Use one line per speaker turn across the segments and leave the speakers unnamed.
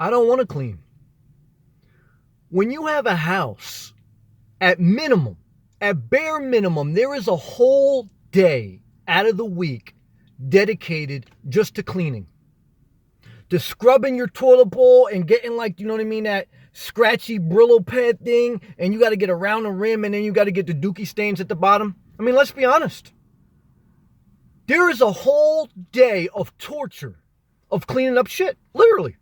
I don't want to clean. When you have a house, at minimum, at bare minimum, there is a whole day out of the week dedicated just to cleaning. To scrubbing your toilet bowl and getting, like, you know what I mean, that scratchy Brillo pad thing, and you got to get around the rim, and then you got to get the dookie stains at the bottom. I mean, let's be honest. There is a whole day of torture of cleaning up shit, literally.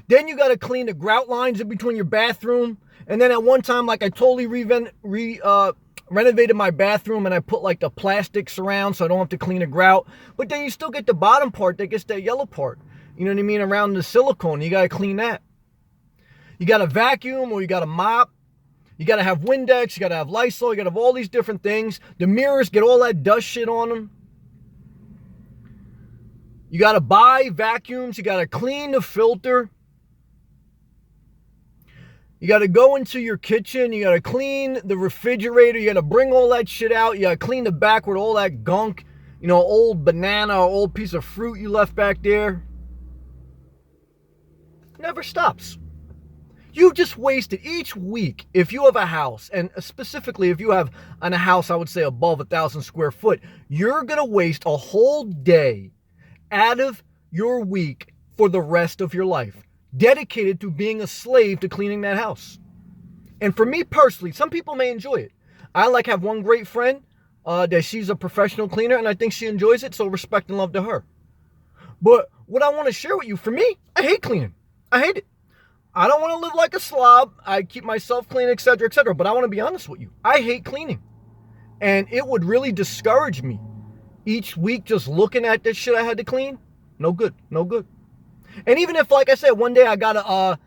Then you got to clean the grout lines in between your bathroom. And then at one time, like, I totally renovated my bathroom, and I put like the plastic surround so I don't have to clean the grout. But then you still get the bottom part that gets that yellow part. You know what I mean? Around the silicone, you got to clean that. You got to vacuum, or you got to mop. You got to have Windex, you got to have Lysol, you got to have all these different things. The mirrors get all that dust shit on them. You got to buy vacuums, you got to clean the filter. You got to go into your kitchen, you got to clean the refrigerator, you got to bring all that shit out, you got to clean the back with all that gunk, you know, old banana or old piece of fruit you left back there. Never stops. You just wasted each week, if you have a house, and specifically if you have a house, I would say above 1,000 square foot, you're going to waste a whole day out of your week for the rest of your life, dedicated to being a slave to cleaning that house. And for me personally, some people may enjoy it. I have one great friend that she's a professional cleaner, and I think she enjoys it, so respect and love to her. But what I want to share with you, for me, I hate cleaning. I hate it. I don't want to live like a slob. I keep myself clean, etc., etc. But I want to be honest with you. I hate cleaning. And it would really discourage me each week just looking at this shit I had to clean. No good. No good. And even if, like I said, one day I got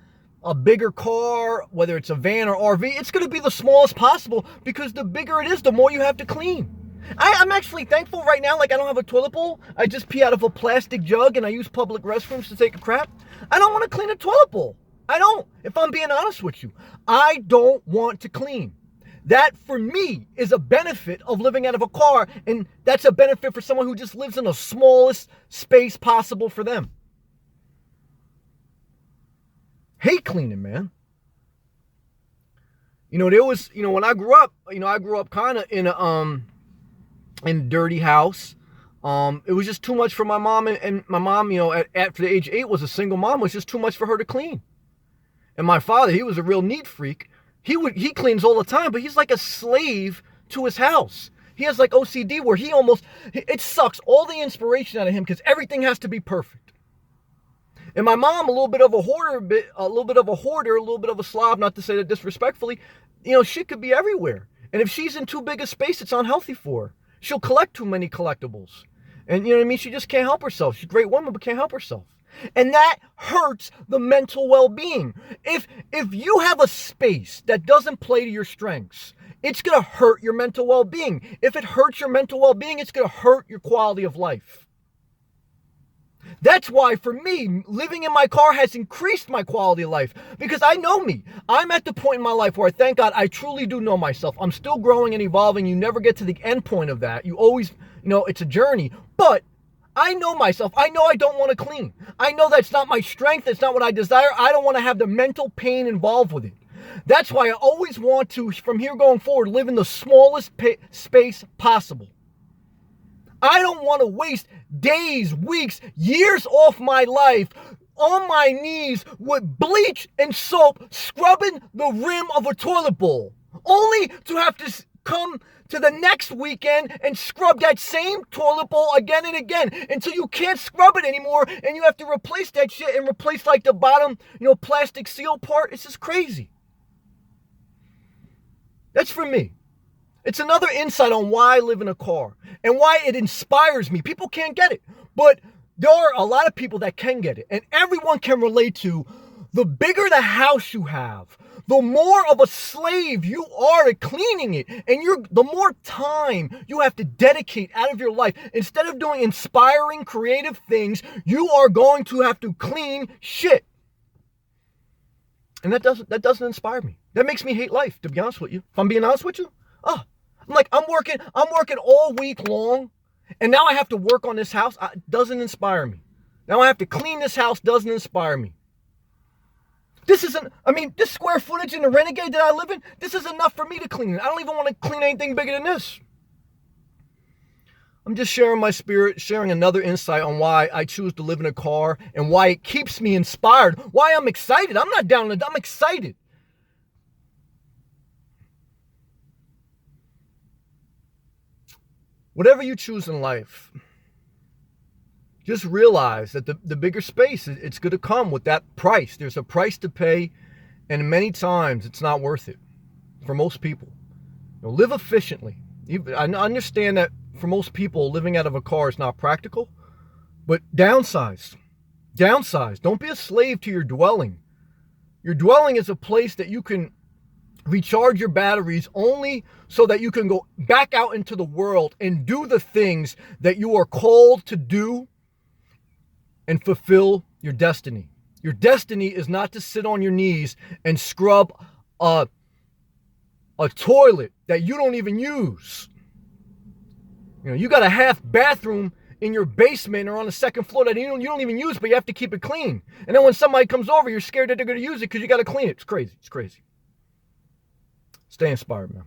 a bigger car, whether it's a van or RV, it's going to be the smallest possible, because the bigger it is, the more you have to clean. I'm actually thankful right now, like, I don't have a toilet bowl. I just pee out of a plastic jug, and I use public restrooms to take a crap. I don't want to clean a toilet bowl. I don't, if I'm being honest with you. I don't want to clean. That, for me, is a benefit of living out of a car, and that's a benefit for someone who just lives in the smallest space possible for them. Hate cleaning, man. You know, there was, you know, when I grew up, kind of in a dirty house. It was just too much for my mom, and my mom, you know, after the age of 8, was a single mom. It was just too much for her to clean. And my father, he was a real neat freak. He cleans all the time, but he's like a slave to his house. He has like OCD, where it sucks all the inspiration out of him, because everything has to be perfect. And my mom, a little bit of a hoarder, a little bit of a slob, not to say that disrespectfully, you know, shit could be everywhere. And if she's in too big a space, it's unhealthy for her. She'll collect too many collectibles. And you know what I mean? She just can't help herself. She's a great woman, but can't help herself. And that hurts the mental well-being. If you have a space that doesn't play to your strengths, it's going to hurt your mental well-being. If it hurts your mental well-being, it's going to hurt your quality of life. That's why, for me, living in my car has increased my quality of life, because I know me. I'm at the point in my life where, thank God, I truly do know myself. I'm still growing and evolving. You never get to the end point of that. You always, you know, it's a journey. But I know myself. I know I don't want to clean. I know that's not my strength. It's not what I desire. I don't want to have the mental pain involved with it. That's why I always want to, from here going forward, live in the smallest space possible. I don't want to waste days, weeks, years off my life on my knees with bleach and soap scrubbing the rim of a toilet bowl, only to have to come to the next weekend and scrub that same toilet bowl again and again until you can't scrub it anymore, and you have to replace that shit and replace like the bottom, you know, plastic seal part. It's just crazy. That's for me. It's another insight on why I live in a car and why it inspires me. People can't get it, but there are a lot of people that can get it, and everyone can relate to the bigger the house you have, the more of a slave you are at cleaning it, and the more time you have to dedicate out of your life. Instead of doing inspiring, creative things, you are going to have to clean shit. And that doesn't inspire me. That makes me hate life, to be honest with you. If I'm being honest with you, I'm working all week long, and now I have to work on this house. It doesn't inspire me. Now I have to clean this house. Doesn't inspire me. This isn't, I mean, this square footage in the Renegade that I live in, this is enough for me to clean. I don't even want to clean anything bigger than this. I'm just sharing my spirit, sharing another insight on why I choose to live in a car and why it keeps me inspired, why I'm excited. I'm not down, I'm excited. Whatever you choose in life, just realize that the bigger space, it's going to come with that price. There's a price to pay, and many times it's not worth it for most people. Live efficiently. I understand that for most people, living out of a car is not practical, but downsize. Downsize. Don't be a slave to your dwelling. Your dwelling is a place that you can recharge your batteries only so that you can go back out into the world and do the things that you are called to do and fulfill your destiny. Your destiny is not to sit on your knees and scrub a toilet that you don't even use. You got a half bathroom in your basement or on the second floor that you don't even use, but you have to keep it clean. And then when somebody comes over, you're scared that they're going to use it because you got to clean it. It's crazy. It's crazy. Stay inspired, man.